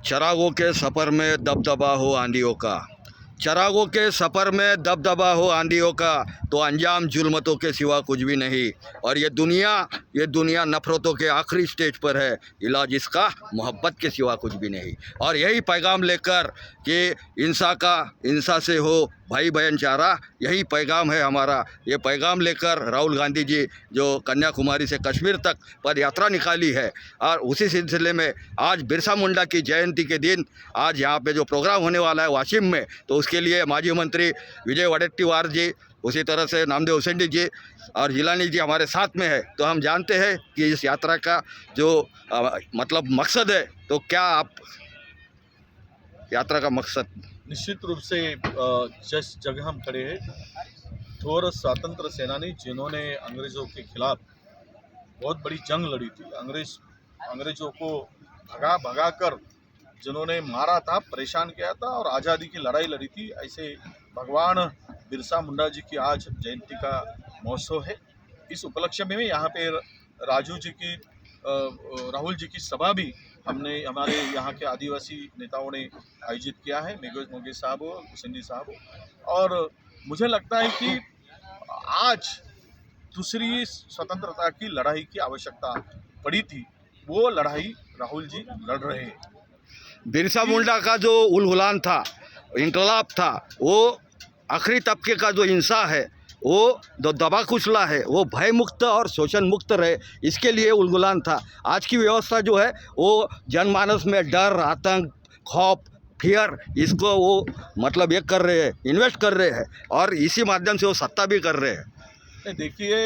चरागों के सफ़र में दबदबा हो आंधियों का, चरागों के सफ़र में दबदबा हो आंधियों का, तो अंजाम जुल्मतों के सिवा कुछ भी नहीं। और ये दुनिया नफ़रतों के आखिरी स्टेज पर है, इलाज इसका मोहब्बत के सिवा कुछ भी नहीं। और यही पैगाम लेकर कि इंसा से हो भाई भाईचारा, यही पैगाम है हमारा। ये पैगाम लेकर राहुल गांधी जी जो कन्याकुमारी से कश्मीर तक पद यात्रा निकाली है, और उसी सिलसिले में आज बिरसा मुंडा की जयंती के दिन आज यहाँ पे जो प्रोग्राम होने वाला है वाशिम में, तो उसके लिए माजी मंत्री विजय वडेट्टीवार जी, उसी तरह से नामदेव हुसैन जी और जिलानी जी हमारे साथ में है। तो हम जानते हैं कि इस यात्रा का जो मतलब मकसद है, तो क्या आप यात्रा का मकसद? निश्चित रूप से जिस जगह हम खड़े हैं, थोर स्वतंत्र सेनानी जिन्होंने अंग्रेज़ों के खिलाफ बहुत बड़ी जंग लड़ी थी, अंग्रेज़ों को भगा भगा कर जिन्होंने मारा था, परेशान किया था और आज़ादी की लड़ाई लड़ी थी, ऐसे भगवान बिरसा मुंडा जी की आज जयंती का महोत्सव है। इस उपलक्ष्य में यहाँ पे राहुल जी की सभा भी हमारे यहाँ के आदिवासी नेताओं ने आयोजित किया है, मेघोज मोगे साहब हो, हुसैन जी साहब हो। और मुझे लगता है कि आज दूसरी स्वतंत्रता की लड़ाई की आवश्यकता पड़ी थी, वो लड़ाई राहुल जी लड़ रहे हैं। बिरसा मुंडा का जो उलगुलान था, इनकलाब था, वो आखिरी तबके का जो इंसान है, वो दबा कुचला है, वो भय मुक्त और शोषण मुक्त रहे, इसके लिए उलगुलान था। आज की व्यवस्था जो है वो जनमानस में डर, आतंक, खौफ, फियर, इसको वो मतलब ये कर रहे हैं, इन्वेस्ट कर रहे हैं, और इसी माध्यम से वो सत्ता भी कर रहे हैं। देखिए,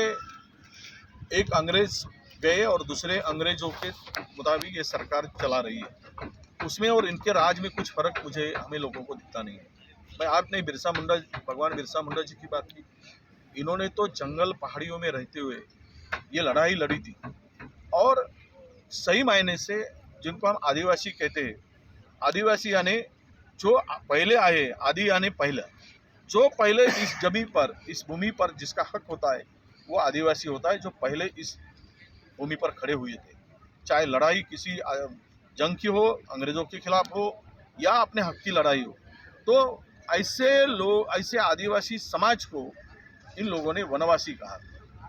एक अंग्रेज गए और दूसरे अंग्रेजों के मुताबिक ये सरकार चला रही है, उसमें और इनके राज में कुछ फर्क हमें लोगों को दिखता नहीं है। मैं आपने भगवान बिरसा मुंडा जी की बात की, इन्होंने तो जंगल पहाड़ियों में रहते हुए ये लड़ाई लड़ी थी। और सही मायने से जिनको हम आदिवासी कहते हैं, आदिवासी यानी जो पहले आए, आदि यानी पहले, जो पहले इस जमीन पर, इस भूमि पर जिसका हक होता है, वो आदिवासी होता है, जो पहले इस भूमि पर खड़े हुए थे। चाहे लड़ाई किसी जंग की हो, अंग्रेजों के खिलाफ हो, या अपने हक की लड़ाई हो, तो ऐसे आदिवासी समाज को इन लोगों ने वनवासी कहा।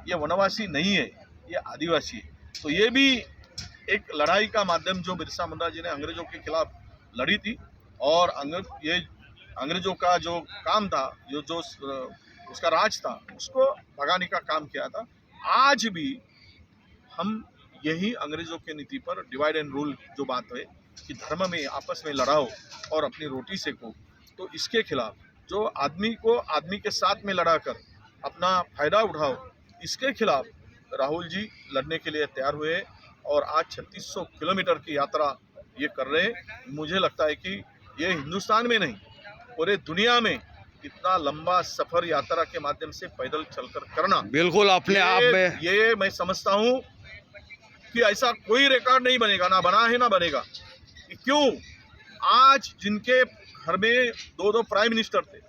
ये वनवासी नहीं है, ये आदिवासी है। तो ये भी एक लड़ाई का माध्यम जो बिरसा मुंडा जी ने अंग्रेजों के खिलाफ लड़ी थी, और अंग्रेजों का जो काम था, जो उसका राज था, उसको भगाने का काम किया था। आज भी हम यही अंग्रेजों के नीति पर डिवाइड एंड रूल जो बात है कि धर्म में आपस में लड़ाओ और अपनी रोटी सेको, तो इसके खिलाफ जो आदमी को आदमी के साथ में लड़ाकर अपना फायदा उठाओ, इसके खिलाफ राहुल जी लड़ने के लिए तैयार हुए। और आज 3600 किलोमीटर की यात्रा ये कर रहे हैं। मुझे लगता है कि ये हिंदुस्तान में नहीं, पूरे दुनिया में इतना लंबा सफर यात्रा के माध्यम से पैदल चलकर करना, बिल्कुल अपने आप में ये मैं समझता हूँ कि ऐसा कोई रिकॉर्ड नहीं बनेगा, ना बना है ना बनेगा। क्यों? आज जिनके घर में दो प्राइम मिनिस्टर थे,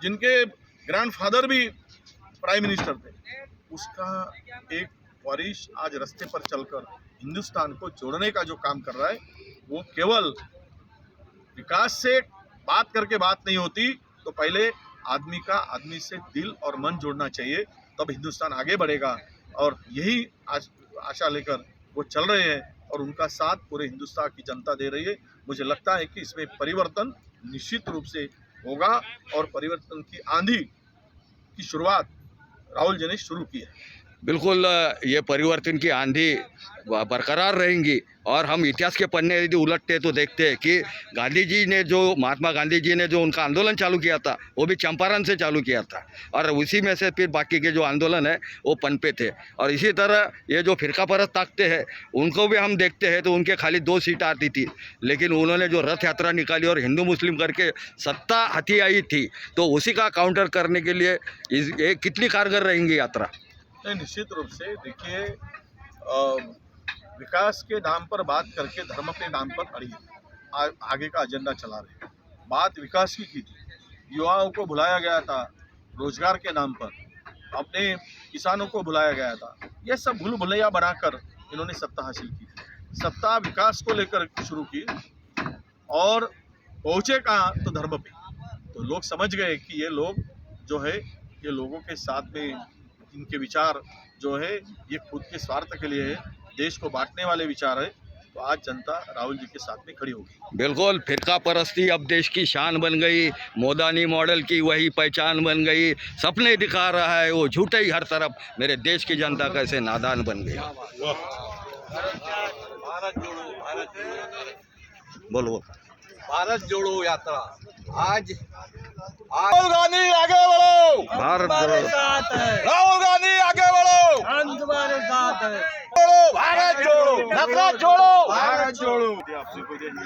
जिनके ग्रैंडफादर भी प्राइम मिनिस्टर थे, उसका एक वारिस आज रास्ते पर चलकर हिंदुस्तान को जोड़ने का जो काम कर रहा है, वो केवल विकास से बात करके बात नहीं होती। तो पहले आदमी का आदमी से दिल और मन जोड़ना चाहिए, तब हिंदुस्तान आगे बढ़ेगा। और यही आशा लेकर वो चल रहे हैं, और उनका साथ पूरे हिंदुस्तान की जनता दे रही है। मुझे लगता है कि इसमें परिवर्तन निश्चित रूप से होगा, और परिवर्तन की आंधी की शुरुआत राहुल जी ने शुरू की है। बिल्कुल, ये परिवर्तन की आंधी बरकरार रहेंगी। और हम इतिहास के पन्ने यदि उलटते तो देखते हैं कि महात्मा गांधी जी ने जो उनका आंदोलन चालू किया था, वो भी चंपारण से चालू किया था, और उसी में से फिर बाकी के जो आंदोलन है वो पनपे थे। और इसी तरह ये जो फिरका परस्त ताकते हैं, उनको भी हम देखते हैं तो उनके खाली 2 सीट आती थी, लेकिन उन्होंने जो रथ यात्रा निकाली और हिंदू मुस्लिम करके सत्ता हाथी आई थी, तो उसी का काउंटर करने के लिए ये कितनी कारगर रहेंगी यात्रा? नहीं, निश्चित रूप से देखिए, विकास के नाम पर बात करके धर्म के नाम पर आगे का एजेंडा चला रहे। बात विकास की थी, युवाओं को बुलाया गया था रोजगार के नाम पर, अपने किसानों को बुलाया गया था। यह सब भूल भुलैया बनाकर इन्होंने सत्ता हासिल की थी। सत्ता विकास को लेकर शुरू की और पहुंचे कहाँ, तो धर्म पे। तो लोग समझ गए कि ये लोग जो है, ये लोगों के साथ में इनके विचार जो है ये खुद के स्वार्थ के लिए है, देश को बांटने वाले विचार है। तो आज जनता राहुल जी के साथ में खड़ी होगी। बिल्कुल, फिरका परस्ती अब देश की शान बन गई, मोदानी मॉडल की वही पहचान बन गई, सपने दिखा रहा है वो झूठे ही हर तरफ। मेरे देश की जनता कैसे नादान बन गई। बोलो। भारत जोड़ो यात्रा आज राहुल गांधी आगे बढ़ो, भारत हमारे जोड़ो। साथ है, राहुल गांधी आगे बढ़ो, हम तुम्हारे साथ है। जोड़ो भारत जोड़ो, नफरत जोड़ो भारत जोड़ो। आपसे कोई देखिए